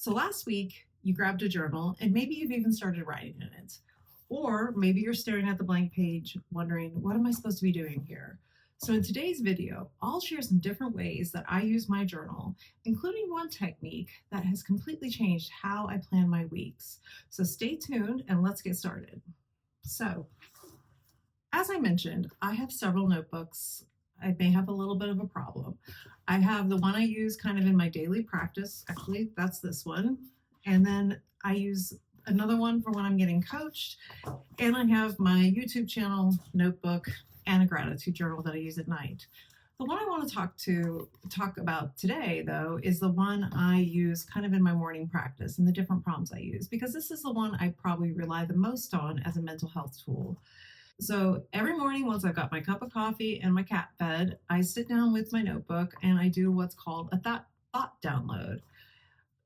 So last week, you grabbed a journal and maybe you've even started writing in it. Or maybe you're staring at the blank page wondering, what am I supposed to be doing here? So in today's video, I'll share some different ways that I use my journal, including one technique that has completely changed how I plan my weeks. So stay tuned and let's get started. So, as I mentioned, I have several notebooks. I may have a little bit of a problem. I have the one I use kind of in my daily practice. Actually, that's this one. And then I use another one for when I'm getting coached. And I have my YouTube channel notebook and a gratitude journal that I use at night. The one I want to talk about today, though, is the one I use kind of in my morning practice and the different prompts I use, because this is the one I probably rely the most on as a mental health tool. So every morning, once I've got my cup of coffee and my cat fed, I sit down with my notebook and I do what's called a thought download.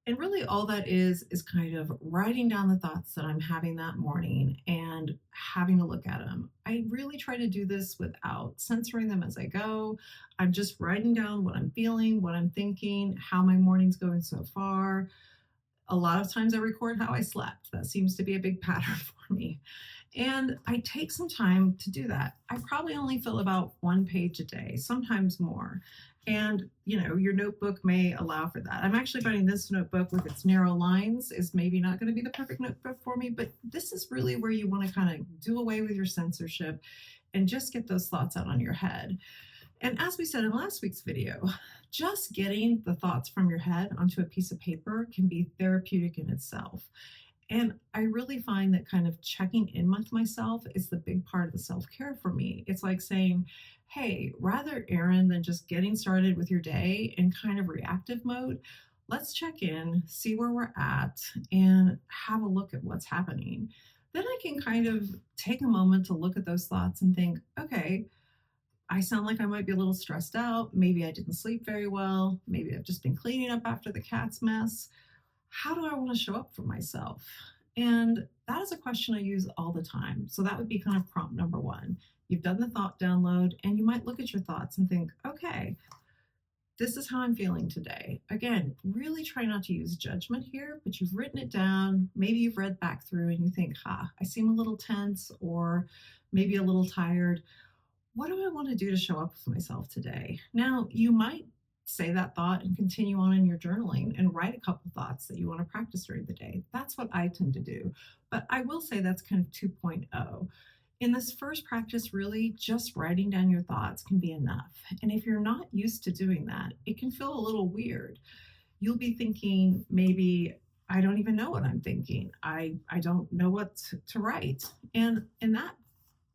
And really all that is kind of writing down the thoughts that I'm having that morning and having a look at them. I really try to do this without censoring them as I go. I'm just writing down what I'm feeling, what I'm thinking, how my morning's going so far. A lot of times I record how I slept. That seems to be a big pattern for me. And I take some time to do that. I probably only fill about one page a day, sometimes more. And, your notebook may allow for that. I'm actually finding this notebook with its narrow lines is maybe not going to be the perfect notebook for me, but this is really where you want to kind of do away with your censorship and just get those thoughts out on your head. And as we said in last week's video, just getting the thoughts from your head onto a piece of paper can be therapeutic in itself. And I really find that kind of checking in with myself is the big part of the self-care for me. It's like saying, hey, rather, Erin, than just getting started with your day in kind of reactive mode, let's check in, see where we're at, and have a look at what's happening. Then I can kind of take a moment to look at those thoughts and think, okay, I sound like I might be a little stressed out. Maybe I didn't sleep very well. Maybe I've just been cleaning up after the cat's mess. How do I want to show up for myself? And that is a question I use all the time. So that would be kind of prompt number one. You've done the thought download and you might look at your thoughts and think, okay, this is how I'm feeling today. Again, really try not to use judgment here, but you've written it down. Maybe you've read back through and you think, I seem a little tense or maybe a little tired. What do I want to do to show up for myself today? Now, you might say that thought and continue on in your journaling and write a couple thoughts that you want to practice during the day. That's what I tend to do. But I will say that's kind of 2.0. In this first practice, really just writing down your thoughts can be enough. And if you're not used to doing that, it can feel a little weird. You'll be thinking, maybe I don't even know what I'm thinking. I don't know what to write. And in that,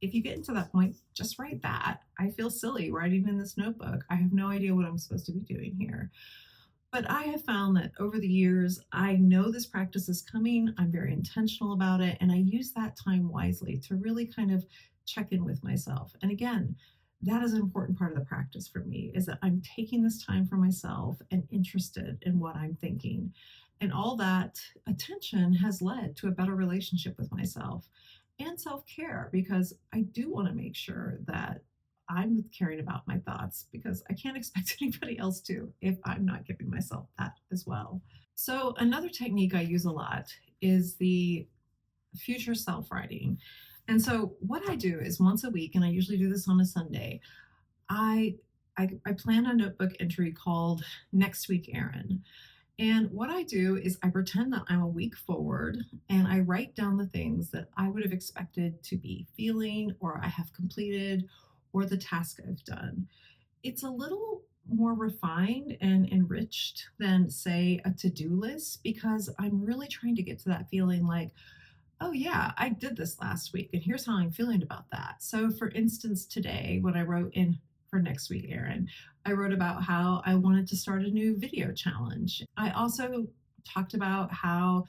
if you get into that point, just write that. I feel silly writing in this notebook. I have no idea what I'm supposed to be doing here. But I have found that over the years, I know this practice is coming. I'm very intentional about it. And I use that time wisely to really kind of check in with myself. And again, that is an important part of the practice for me, is that I'm taking this time for myself and interested in what I'm thinking. And all that attention has led to a better relationship with myself and self-care, because I do want to make sure that I'm caring about my thoughts, because I can't expect anybody else to if I'm not giving myself that as well. So another technique I use a lot is the future self writing. And so what I do is once a week, and I usually do this on a Sunday, I plan a notebook entry called Next Week Erin. And what I do is I pretend that I'm a week forward and I write down the things that I would have expected to be feeling or I have completed or the task I've done. It's a little more refined and enriched than, say, a to-do list, because I'm really trying to get to that feeling like, oh yeah, I did this last week and here's how I'm feeling about that. So for instance, today when I wrote in for Next Week Erin, I wrote about how I wanted to start a new video challenge. I also talked about how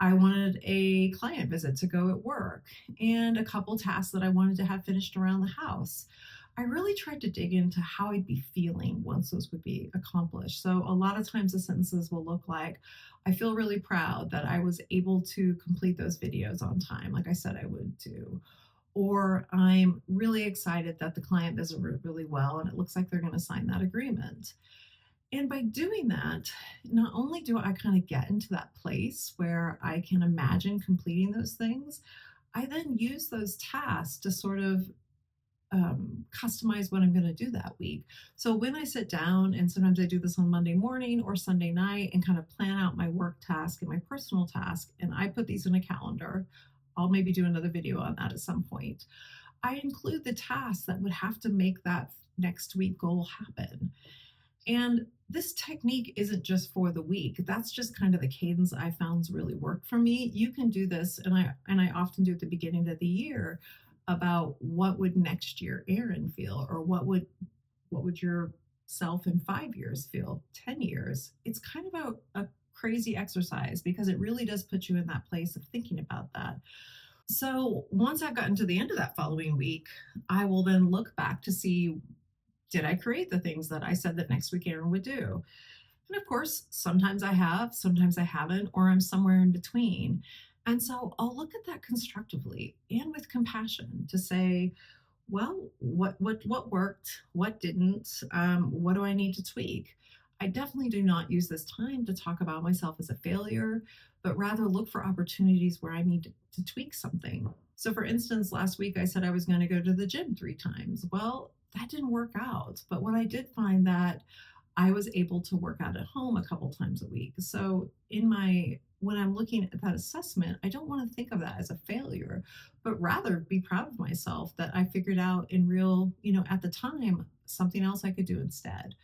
I wanted a client visit to go at work and a couple tasks that I wanted to have finished around the house. I really tried to dig into how I'd be feeling once those would be accomplished. So a lot of times the sentences will look like, I feel really proud that I was able to complete those videos on time, like I said I would do. Or I'm really excited that the client visit went really well and it looks like they're going to sign that agreement. And by doing that, not only do I kind of get into that place where I can imagine completing those things, I then use those tasks to sort of customize what I'm going to do that week. So when I sit down, and sometimes I do this on Monday morning or Sunday night, and kind of plan out my work task and my personal task, and I put these in a calendar. I'll maybe do another video on that at some point. I include the tasks that would have to make that next week goal happen. And this technique isn't just for the week. That's just kind of the cadence I found's really worked for me. You can do this, and I often do at the beginning of the year about what would next year Erin feel, or what would your self in 5 years feel, 10 years. It's kind of a crazy exercise because it really does put you in that place of thinking about that. So once I've gotten to the end of that following week, I will then look back to see, did I create the things that I said that next week Erin would do? And of course, sometimes I have, sometimes I haven't, or I'm somewhere in between. And so I'll look at that constructively and with compassion to say, well, what worked, what didn't, what do I need to tweak? I definitely do not use this time to talk about myself as a failure, but rather look for opportunities where I need to tweak something. So, for instance, last week I said I was going to go to the gym 3 times. Well, that didn't work out. But what I did find that I was able to work out at home a couple times a week. So when I'm looking at that assessment, I don't want to think of that as a failure, but rather be proud of myself that I figured out in real, at the time, something else I could do instead.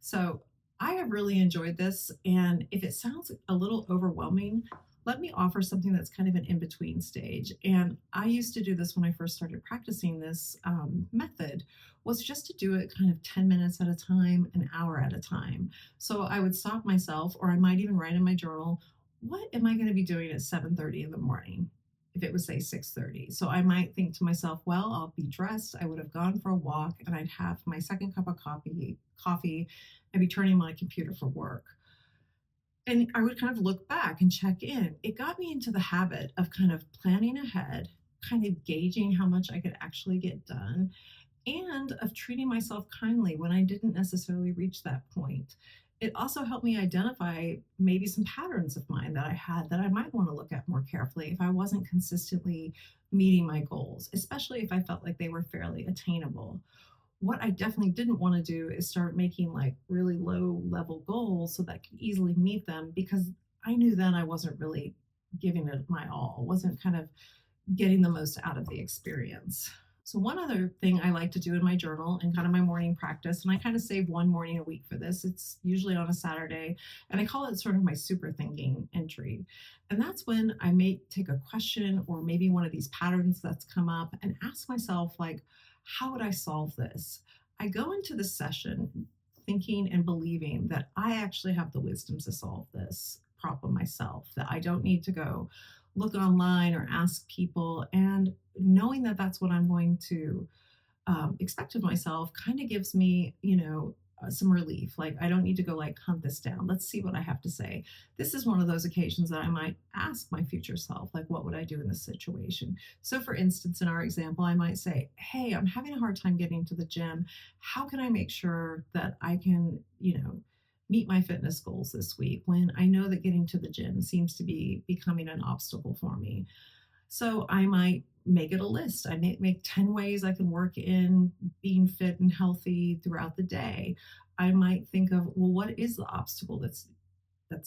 So I have really enjoyed this. And if it sounds a little overwhelming, let me offer something that's kind of an in between stage. And I used to do this when I first started practicing this method, was just to do it kind of 10 minutes at a time, an hour at a time. So I would stop myself, or I might even write in my journal, what am I going to be doing at 7:30 in the morning? If it was say 6:30. So I might think to myself, well, I'll be dressed, I would have gone for a walk, and I'd have my second cup of coffee and be turning my computer for work. And I would kind of look back and check in. It got me into the habit of kind of planning ahead, kind of gauging how much I could actually get done, and of treating myself kindly when I didn't necessarily reach that point. It also helped me identify maybe some patterns of mine that I had that I might want to look at more carefully if I wasn't consistently meeting my goals, especially if I felt like they were fairly attainable. What I definitely didn't want to do is start making like really low level goals so that I could easily meet them, because I knew then I wasn't really giving it my all, wasn't kind of getting the most out of the experience. So, one other thing I like to do in my journal and kind of my morning practice, and I kind of save one morning a week for this, it's usually on a Saturday, and I call it sort of my super thinking entry. And that's when I may take a question or maybe one of these patterns that's come up and ask myself, like, how would I solve this? I go into the session thinking and believing that I actually have the wisdom to solve this problem myself, that I don't need to go look online or ask people. And knowing that that's what I'm going to expect of myself kind of gives me, some relief. Like, I don't need to go like hunt this down. Let's see what I have to say. This is one of those occasions that I might ask my future self, like, what would I do in this situation? So, for instance, in our example, I might say, hey, I'm having a hard time getting to the gym. How can I make sure that I can, meet my fitness goals this week when I know that getting to the gym seems to be becoming an obstacle for me? So I might make it a list. I may make 10 ways I can work in being fit and healthy throughout the day. I might think of, well, what is the obstacle that's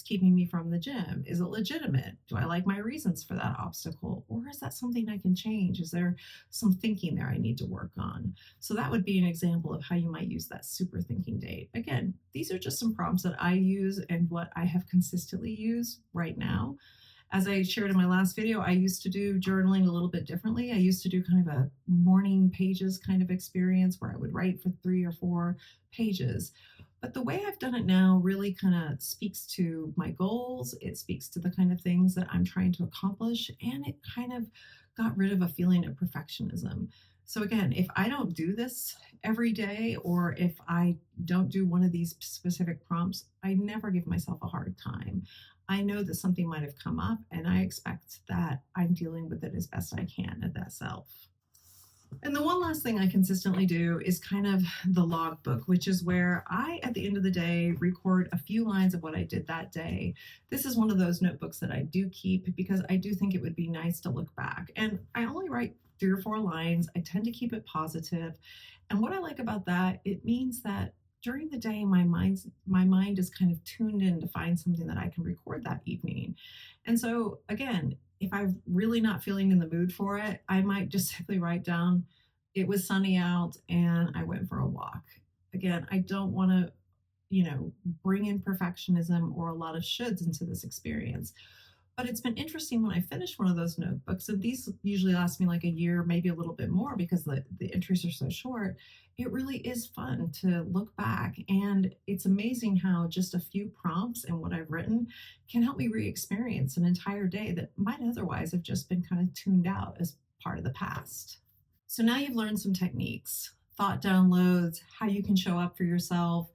keeping me from the gym? Is it legitimate? Do I like my reasons for that obstacle? Or is that something I can change? Is there some thinking there I need to work on? So that would be an example of how you might use that super thinking date. Again, these are just some prompts that I use and what I have consistently used right now. As I shared in my last video, I used to do journaling a little bit differently. I used to do kind of a morning pages kind of experience where I would write for 3 or 4 pages. But the way I've done it now really kind of speaks to my goals. It speaks to the kind of things that I'm trying to accomplish. And it kind of got rid of a feeling of perfectionism. So, again, if I don't do this every day, or if I don't do one of these specific prompts, I never give myself a hard time. I know that something might have come up, and I expect that I'm dealing with it as best I can at that self. And the one last thing I consistently do is kind of the logbook, which is where I, at the end of the day, record a few lines of what I did that day. This is one of those notebooks that I do keep because I do think it would be nice to look back. And I only write 3 or 4 lines. I tend to keep it positive. And what I like about that, it means that during the day my mind is kind of tuned in to find something that I can record that evening. And so again, if I'm really not feeling in the mood for it, I might just simply write down it was sunny out and I went for a walk. Again, I don't want to, bring in perfectionism or a lot of shoulds into this experience. But it's been interesting when I finish one of those notebooks, and these usually last me like a year, maybe a little bit more because the entries are so short. It really is fun to look back. And it's amazing how just a few prompts and what I've written can help me re experience an entire day that might otherwise have just been kind of tuned out as part of the past. So now you've learned some techniques, thought downloads, how you can show up for yourself,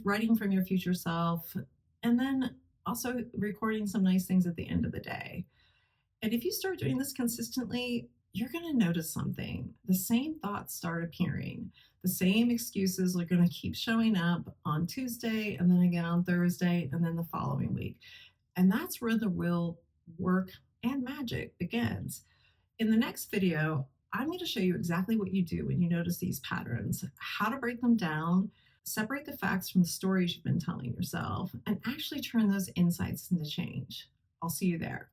writing from your future self, and then also recording some nice things at the end of the day. And if you start doing this consistently, you're going to notice something. The same thoughts start appearing. The same excuses are going to keep showing up on Tuesday and then again on Thursday and then the following week. And that's where the real work and magic begins. In the next video, I'm going to show you exactly what you do when you notice these patterns, how to break them down, separate the facts from the stories you've been telling yourself, and actually turn those insights into change. I'll see you there.